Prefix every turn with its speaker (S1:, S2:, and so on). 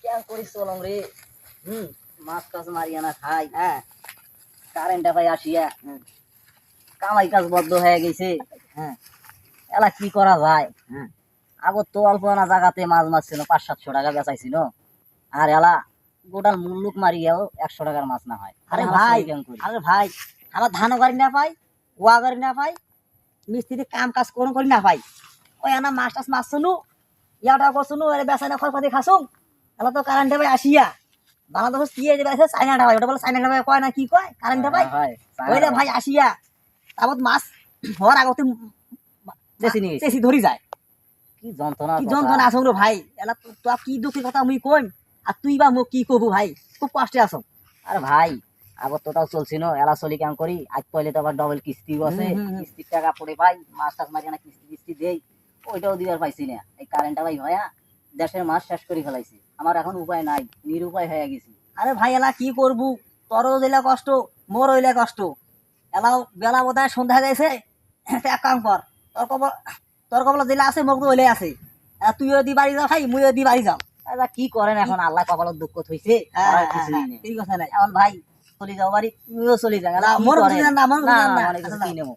S1: কেন করিস চলং রে মাছ টাছ মারিয়া না খাই কারেন্টটা ভাই আসিয়া কামাই কাজ বদ্ধ হয়ে গেছে এলা কি করা যায় আগত তো অল্প না জায়গাতে মাছ মারছিল 500-700 টাকা বেচাইছিল আর এলা গোটাল মুল্লুক মারিয়াও 100 টাকার মাছ না হয়।
S2: আরে ভাই আমার ধানও গাড়ি না পাই ওয়া গাড়ি না পাই মিস্ত্রি কাম কাজ কোন করি না পাই ওই আনা মাছ টাছ মাছ শুনু ইয়াটা করছুনু এর বেসাই না খরপাতি খাসুম এলা তো কারেন্টে ভাই আসিয়া বাংলাদেশ কি যে বেসাই চাইনাটা ভাই ওটা বলে চাইনাটা ভাই কয় না কি কয় কারেন্টে ভাই ওইলে ভাই আসিয়া তারপর মাছ হওয়ার আগতে চেষি ধরি যায়
S1: কি যন্ত্রণা
S2: আছো রে ভাই এলা তো কি দুঃখের কথা মুই কইম আর তুই বা মোক কি কবু ভাই খুব কষ্টে আছো।
S1: আরে ভাই আগত তোটাও চলছিল এলা চলি কেমন করি আজ পয়লে তো আবার ডবল কিস্তিও আছে কিস্তির টাকা পড়ে ভাই মাছ টাছ মারি না কিস্তি দেই ওইটাও দিবার পাইছি না এই কারেন্টটা ভাই হয়া দেশের মাছ শেষ করে ফেলাইছে আমার এখন উপায় নাই নিরুপায় হয়ে গেছি।
S2: আরে ভাই এলা কি করবু তোরও দিলে কষ্ট মোর হইলে কষ্ট এলাও বেলা বোধ হয় সন্ধ্যা গেছে এক কাম কর তোর কবল দিলে আছে মোক হইলে আছে তুইও দি বাড়ি যাও ভাই মুইও দি বাড়ি যাও
S1: আচ্ছা কি করেন এখন আল্লাহ কপালত দুঃখ থইছে
S2: ঠিক আছে না
S1: এখন ভাই চলে যাও বাড়ি তুমিও চলে যাও
S2: মোর বুঝি না মোর বুঝি না
S1: অনেক কিছু কিনে নেবো